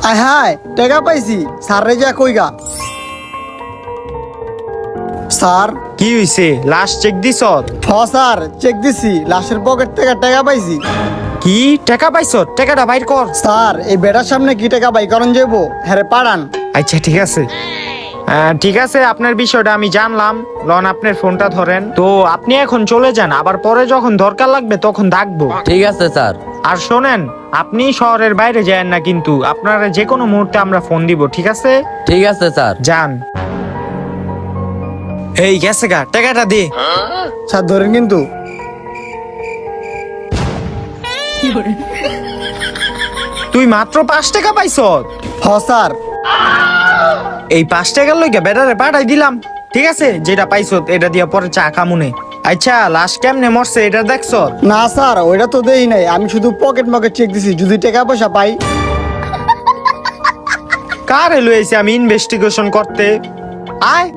আয় হায় টাকা পাইছি স্যার রে যা কইগা। স্যার কি হইছে? লাশ চেক দিছ? স্যার চেক দিছি, লাশের পকেট থেকে টাকা পাইছি। কি টাকা পাইছ? টাকাটা বাইর কর। স্যার এই বেটার সামনে কি টাকা বাই করন যাবো, হ্যাঁ পাড়ান। আচ্ছা ঠিক আছে, ঠিক আছে, আপনার বিষয়টা আমি জানলাম। লন আপনার ফোনটা ধরেন। তো আপনি এখন চলে যান, আবার পরে যখন দরকার লাগবে তখন ডাকবো। ঠিক আছে স্যার। আর শোনেন, আপনি শহরের বাইরে যায়েন না কিন্তু, আপনারা যে কোনো মুহূর্তে আমরা ফোন দিব, ঠিক আছে? ঠিক আছে স্যার। যান। এই গেছে গা, টাকাটা দে। স্যার ধরেন কিন্তু। তুই মাত্র 5 টাকা পাইছ? স্যার এই 5 টাকার লইগা বেটারে পাঠাই দিলাম। ঠিক আছে, যেটা পাইছ এটা দিয়া পরে চা খামুনে। আচ্ছা, লাশ কেমনে মরছে এটা দেখছ? না স্যার ওইটা তো দেই নাই, আমি শুধু পকেট চেক দিছি, যদি টাকা পয়সা পাই। কারে লইছি আমি ইনভেস্টিগেশন করতে? আয়।